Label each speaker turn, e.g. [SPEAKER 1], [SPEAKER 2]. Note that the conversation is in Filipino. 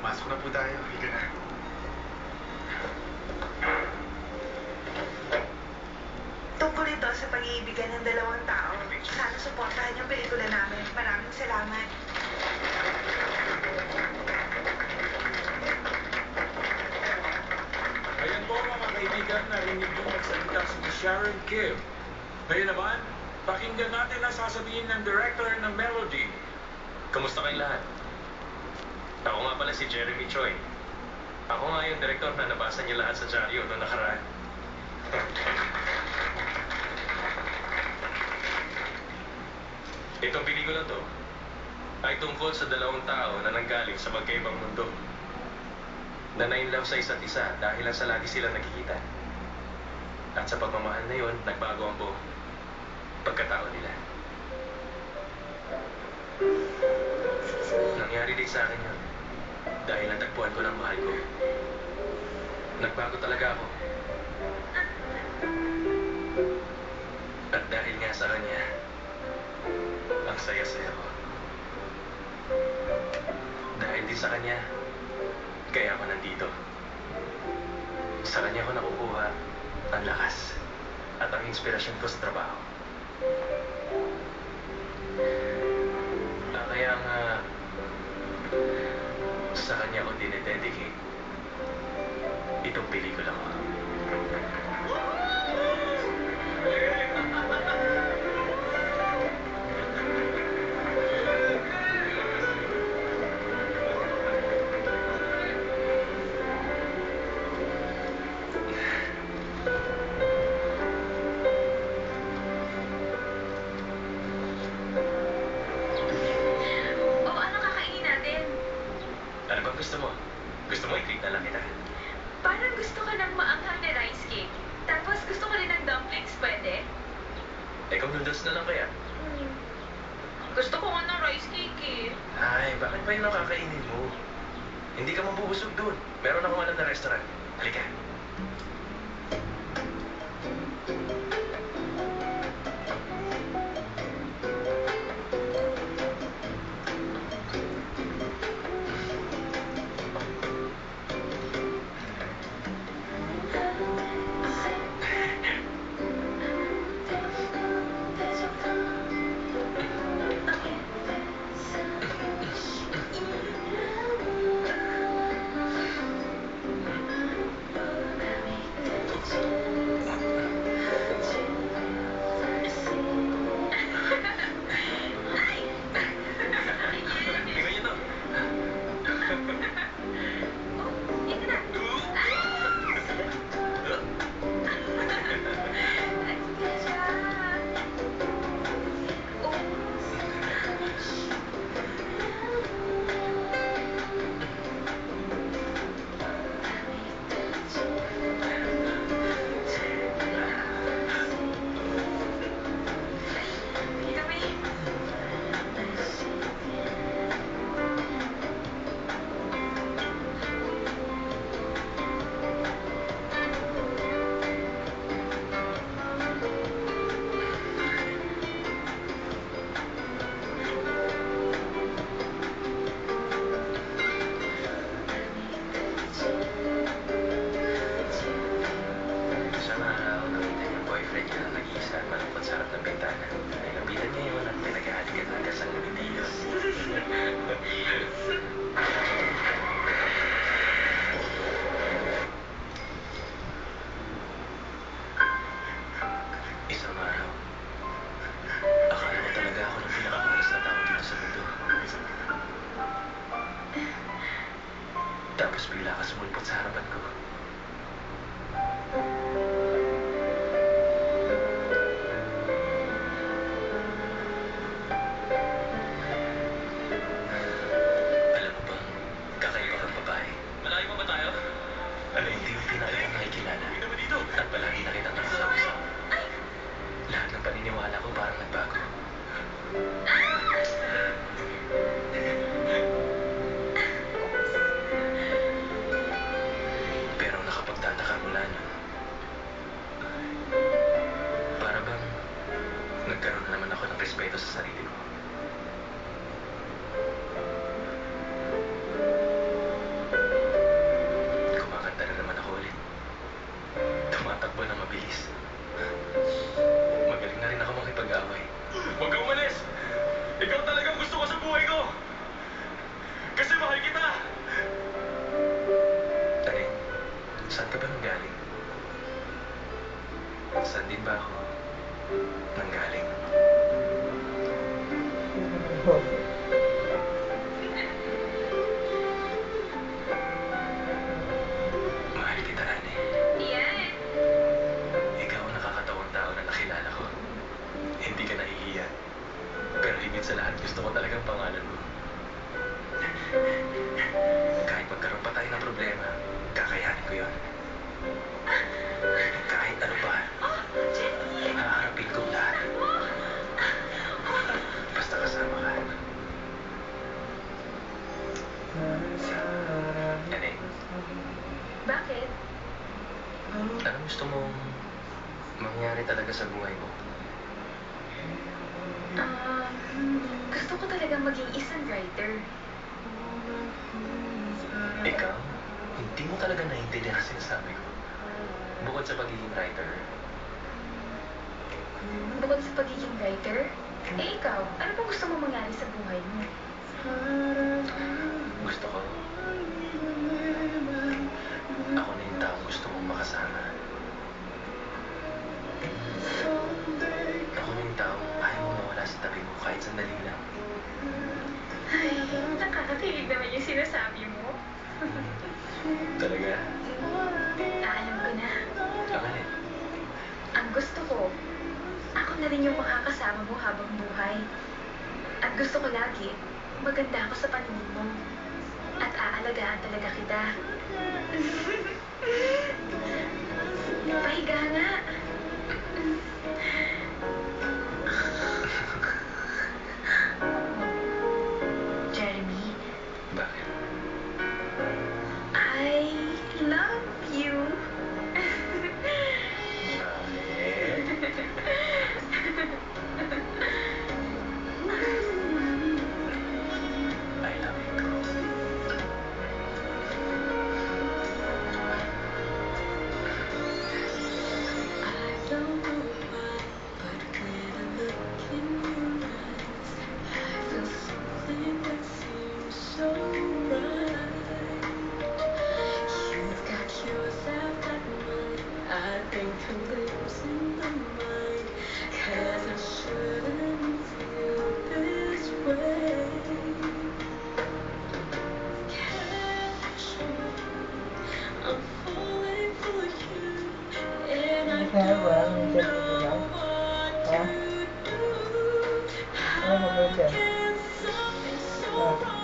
[SPEAKER 1] Pasok na po tayo. Higa na.
[SPEAKER 2] Tungkol ito sa pag-iibigan ng dalawang tao. Sana suportahan yung pelikula namin. Maraming salamat.
[SPEAKER 3] Ayan po mga kaibigan, narinig yung magsalita si Sharon Kim. Ngayon naman, pakinggan natin ang sasabihin ng director ng Melody.
[SPEAKER 4] Kamusta kayong lahat? Ako nga pala si Jeremy Choi. Ako nga yung director na nabasa niyo lahat sa dyaryo noong nakaraan. Itong pelikula to ay tungkol sa dalawang tao na nanggaling sa magkaibang mundo. Na na-inlove sa isa't isa dahil lang sa lagi silang nakikita. At sa pagmamahal na yun, nagbago ang buong pagkatao nila. Nangyari din sa akin yun dahil natagpuan ko ng mahal ko. Nagbago talaga ako. At dahil nga sa kanya, ang saya-saya ko. Dahil din sa kanya, kaya ako nandito. Sa kanya ko nakukuha ang lakas at ang inspirasyon ko sa trabaho. Kaya nga, sa kanya ko dinededicate itong pelikula ko. Ano bang gusto mo? Gusto mo i-treat na lang kita?
[SPEAKER 5] Parang gusto ka ng maanghang na rice cake. Tapos gusto ko rin ng dumplings, pwede?
[SPEAKER 4] Kung noodles na lang kaya?
[SPEAKER 5] Gusto ko nga ng rice cake eh.
[SPEAKER 4] Ay, bakit pa yun ang kakainin mo? Hindi ka mabubusog dun. Meron akong alam na restaurant. Halika. Tapos bigla ka sumulpot sa harapan ko. Alam mo ba, kakaiba kang babae. Malayo pa ba tayo? Ano, hindi yung pinakitang nakikilala. At palagi na kitang nakakausap. Lahat ng paniniwala ko parang nagbago. Pero nakapagtataka mula nun, para bang nagkaroon na naman ako ng respeto sa sarili ko. Saan ka ba nanggaling? Saan din ba ako nanggaling? Mahal kita, Annie.
[SPEAKER 5] Yan.
[SPEAKER 4] Ikaw ang nakakatawang tao na nakilala ko. Hindi ka nahihiya. Pero higit sa lahat, gusto ko talagang pangalan mo. Kahit magkaroon pa tayo ng problema, kakayanin ko yun. Kahit ano pa,
[SPEAKER 5] Oh, Jenny!
[SPEAKER 4] haharapin ko lahat.
[SPEAKER 5] Oh!
[SPEAKER 4] Basta kasama ka. Annie,
[SPEAKER 5] Bakit?
[SPEAKER 4] anong gusto mong mangyari talaga sa buhay mo?
[SPEAKER 5] Gusto ko talagang maging isang writer.
[SPEAKER 4] Ikaw, hindi mo talaga naiintindihan ang sinasabi ko. Bukod sa pagiging writer,
[SPEAKER 5] Bukod sa pagiging writer, ikaw, ano bang gusto mo mangyari sa buhay mo?
[SPEAKER 4] gusto ko, ako na yung taong gusto mong makasama. Ako na yung taong ayaw mo mawala sa tabi mo kahit sandali lang.
[SPEAKER 5] Ay, nakakakilig naman yung sinasabi mo.
[SPEAKER 4] Talaga?
[SPEAKER 5] Alam ko na.
[SPEAKER 4] Alin?
[SPEAKER 5] Ang gusto ko, ako na rin yung makakasama mo habang buhay. At gusto ko lagi, maganda ako sa paningin mo. At aalagaan talaga kita. Pahiga nga. Jeremy,
[SPEAKER 4] Bakit?
[SPEAKER 5] I love you.
[SPEAKER 4] I love you too.
[SPEAKER 5] I don't know why, but when I look in your eyes, I feel something that seems so right. You've got yours, I've got mine. I think I'm losing my mind, 'cause I shouldn't feel this way. Catch me, I'm falling for you, and I don't know what to do. How can something so wrong